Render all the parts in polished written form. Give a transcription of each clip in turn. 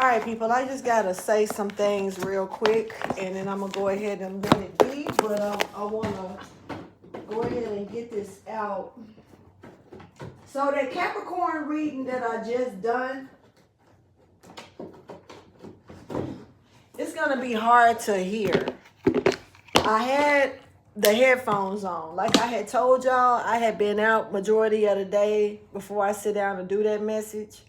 All right, people, I just got to say some things real quick, and then I'm going to go ahead and let it be, but I want to go ahead and get this out. So that Capricorn reading that I just done, it's going to be hard to hear. I had the headphones on. Like I had told y'all, I had been out majority of the day before I sit down and do that message,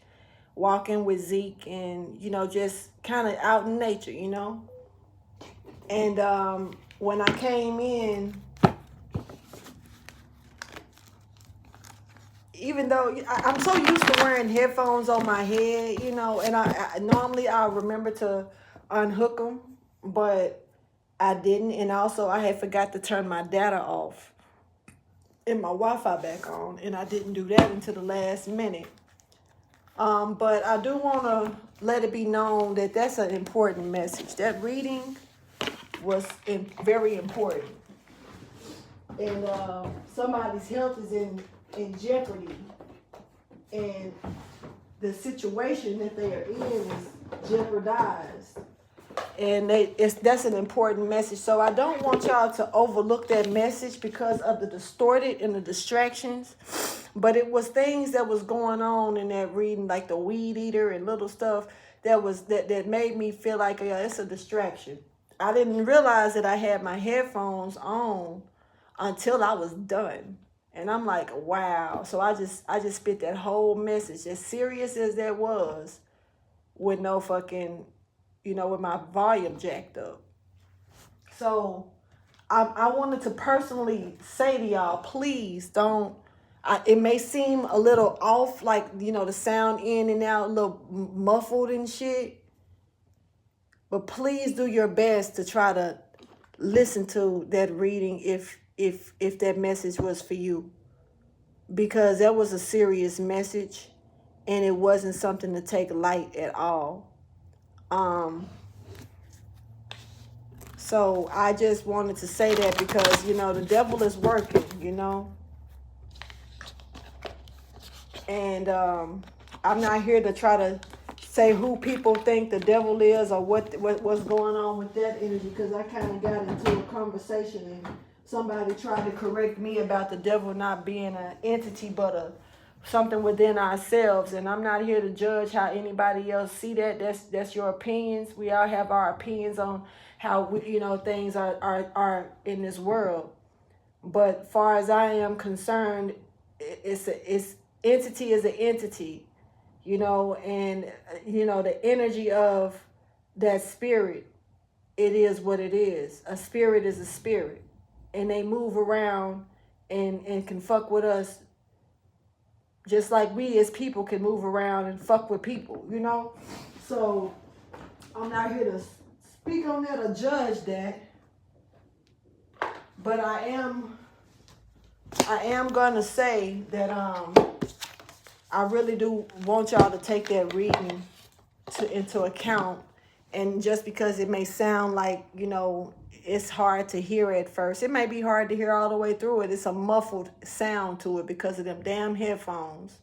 walking with Zeke and, you know, just kind of out in nature, you know. And when I came in, even though I'm so used to wearing headphones on my head, you know, and I normally I remember to unhook them, but I didn't. And also I had forgot to turn my data off and my Wi-Fi back on, and I didn't do that until the last minute. But I do want to let it be known that that's an important message. That reading was very important. And somebody's health is in jeopardy. And the situation that they are in is jeopardized. And that's an important message. So I don't want y'all to overlook that message because of the distorted and the distractions. But it was things that was going on in that reading, like the weed eater and little stuff that made me feel like, yeah, it's a distraction. I didn't realize that I had my headphones on until I was done. And I'm like, wow. So I just spit that whole message, as serious as that was, with no fucking, you know, with my volume jacked up. So I wanted to personally say to y'all, please don't, it may seem a little off, like, you know, the sound in and out, a little muffled and shit. But please do your best to try to listen to that reading if that message was for you. Because that was a serious message and it wasn't something to take light at all. So I just wanted to say that because, you know, the devil is working, you know. And I'm not here to try to say who people think the devil is or what's going on with that energy, because I kind of got into a conversation and somebody tried to correct me about the devil not being an entity but something within ourselves. And I'm not here to judge how anybody else see that. That's your opinions. We all have our opinions on how things are in this world. But far as I am concerned, it's entity is an entity, you know, and the energy of that spirit, it is what it is. A spirit is a spirit, and they move around and can fuck with us just like we as people can move around and fuck with people, you know. So I'm not here to speak on that or judge that, but I am gonna say that I really do want y'all to take that reading into account. And just because it may sound like, you know, it's hard to hear at first, it may be hard to hear all the way through it. It's a muffled sound to it because of them damn headphones.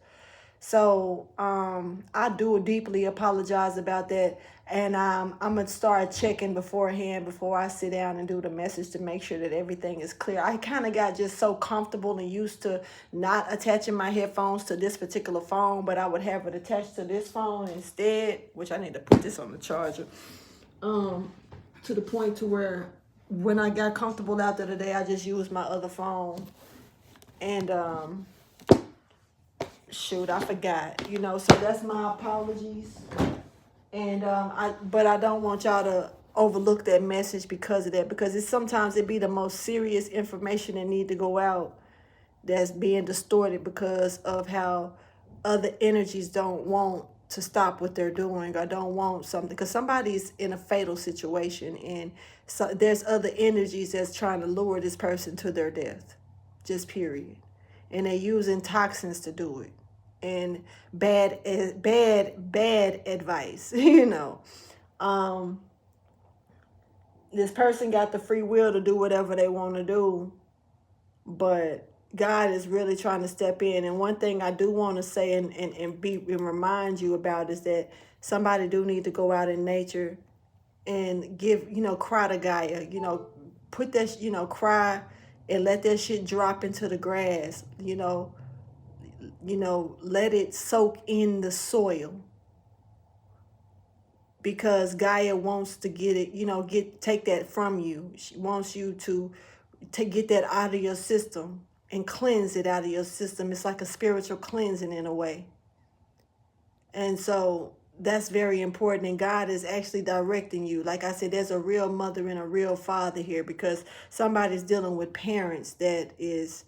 So I do deeply apologize about that. And I'm going to start checking beforehand before I sit down and do the message to make sure that everything is clear. I kind of got just so comfortable and used to not attaching my headphones to this particular phone, but I would have it attached to this phone instead, which I need to put this on the charger, to the point to where when I got comfortable after the day, I just used my other phone. And shoot, I forgot, you know, so that's my apologies. And but I don't want y'all to overlook that message because of that, because sometimes it be the most serious information that need to go out that's being distorted because of how other energies don't want to stop what they're doing or don't want something, because somebody's in a fatal situation, and so there's other energies that's trying to lure this person to their death, just period. And they're using toxins to do it, and bad advice, you know. This person got the free will to do whatever they want to do, but God is really trying to step in. And one thing I do want to say and remind you about is that somebody do need to go out in nature and give, cry to Gaia, put that, cry and let that shit drop into the grass, let it soak in the soil, because Gaia wants to get it, take that from you. She wants you to get that out of your system and cleanse it out of your system. It's like a spiritual cleansing in a way. And so that's very important. And God is actually directing you. Like I said, there's a real mother and a real father here, because somebody's dealing with parents that is,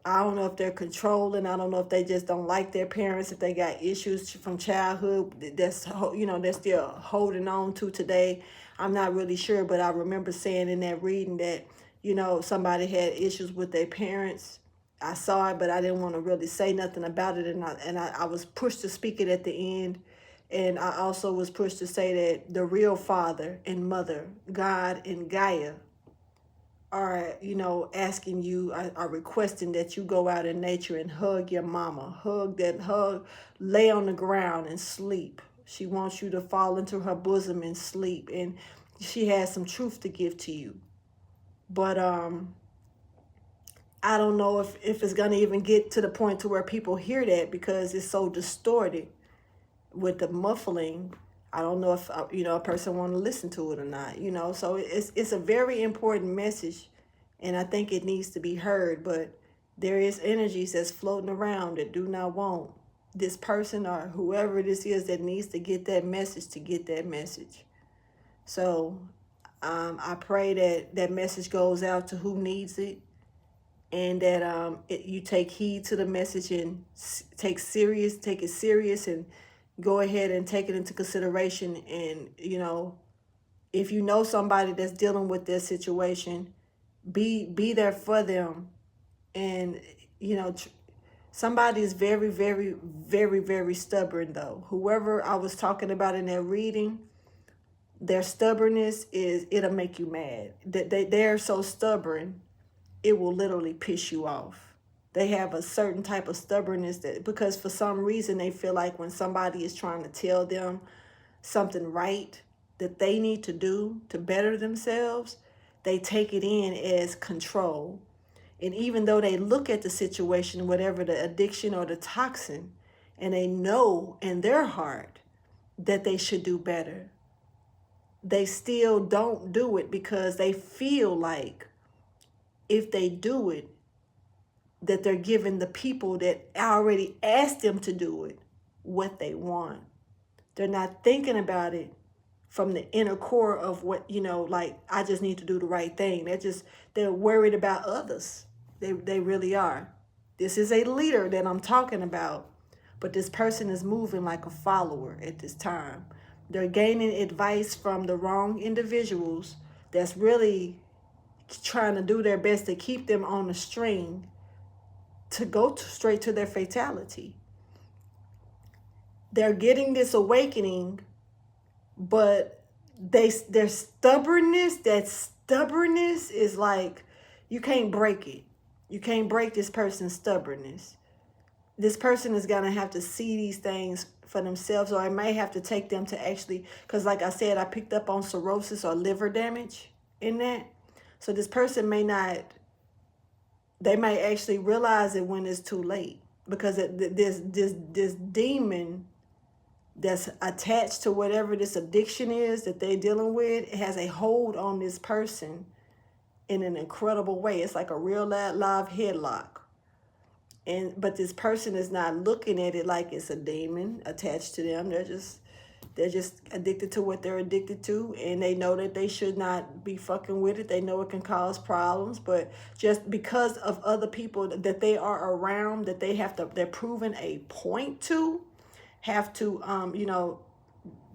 I don't know if they're controlling. I don't know if they just don't like their parents, if they got issues from childhood that's, they're still holding on to today. I'm not really sure, but I remember saying in that reading that, somebody had issues with their parents. I saw it, but I didn't want to really say nothing about it. And I was pushed to speak it at the end. And I also was pushed to say that the real father and mother, God and Gaia, are, asking you, are requesting that you go out in nature and hug your mama. Hug, lay on the ground and sleep. She wants you to fall into her bosom and sleep. And she has some truth to give to you. But I don't know if it's going to even get to the point to where people hear that, because it's so distorted with the muffling. I don't know if, a person want to listen to it or not, so it's a very important message, and I think it needs to be heard. But there is energies that's floating around that do not want this person or whoever this is that needs to get that message to get that message. So I pray that that message goes out to who needs it, and that you take heed to the message and take it serious, and go ahead and take it into consideration. And, if you know somebody that's dealing with this situation, be there for them. And, somebody is very, very, very, very stubborn, though. Whoever I was talking about in that reading, their stubbornness it'll make you mad. They're so stubborn, it will literally piss you off. They have a certain type of stubbornness because for some reason they feel like when somebody is trying to tell them something right that they need to do to better themselves, they take it in as control. And even though they look at the situation, whatever the addiction or the toxin, and they know in their heart that they should do better, they still don't do it, because they feel like if they do it, that they're giving the people that already asked them to do it what they want. They're not thinking about it from the inner core of what, like, I just need to do the right thing. They're worried about others. They really are. This is a leader that I'm talking about, but this person is moving like a follower at this time. They're gaining advice from the wrong individuals that's really trying to do their best to keep them on the string to go straight to their fatality. They're getting this awakening, but their stubbornness, that stubbornness is like, you can't break it. You can't break this person's stubbornness. This person is going to have to see these things for themselves, or I may have to take them to actually, because like I said, I picked up on cirrhosis or liver damage in that. So this person they might actually realize it when it's too late, because this demon that's attached to whatever this addiction is that they're dealing with, it has a hold on this person in an incredible way. It's like a real live headlock. But this person is not looking at it like it's a demon attached to them. They're just addicted to what they're addicted to, and they know that they should not be fucking with it. They know it can cause problems, but just because of other people that they are around, that they're proving a point to, have to,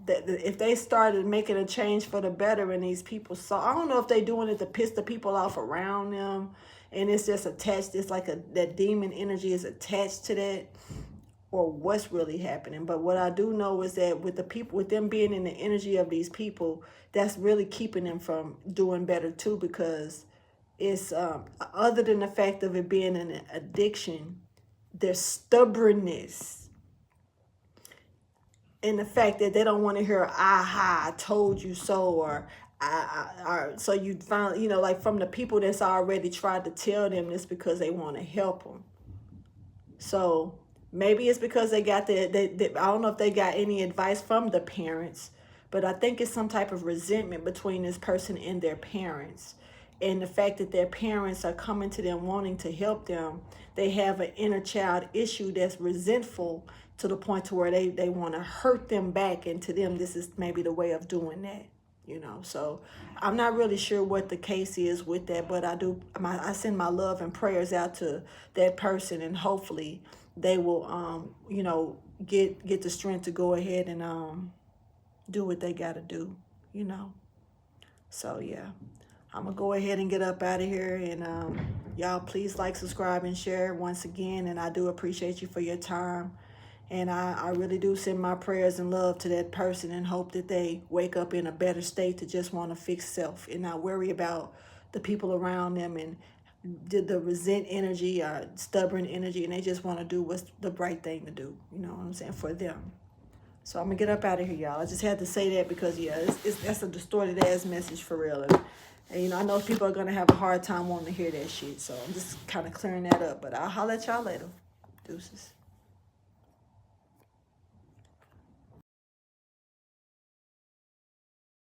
that if they started making a change for the better in these people. So I don't know if they're doing it to piss the people off around them, and it's just attached. It's like that demon energy is attached to that, or what's really happening. But what I do know is that with the people, with them being in the energy of these people, that's really keeping them from doing better too, because It's other than the fact of it being an addiction, their stubbornness and the fact that they don't want to hear "aha, I told you so," or so you find, you know, like from the people that's already tried to tell them this because they want to help them. So maybe it's because they got I don't know if they got any advice from the parents, but I think it's some type of resentment between this person and their parents. And the fact that their parents are coming to them wanting to help them, they have an inner child issue that's resentful to the point to where they want to hurt them back. And to them, this is maybe the way of doing that. You know, so I'm not really sure what the case is with that, but I send my love and prayers out to that person, and hopefully they will you know, get the strength to go ahead and do what they got to do, you know. So yeah, I'm gonna go ahead and get up out of here, and y'all please like, subscribe, and share once again, and I do appreciate you for your time. And I really do send my prayers and love to that person and hope that they wake up in a better state to just want to fix self and not worry about the people around them and the resent energy or stubborn energy, and they just want to do what's the right thing to do, you know what I'm saying, for them. So I'm going to get up out of here, y'all. I just had to say that because, yeah, that's a distorted ass message for real. And, you know, I know people are going to have a hard time wanting to hear that shit. So I'm just kind of clearing that up. But I'll holler at y'all later. Deuces.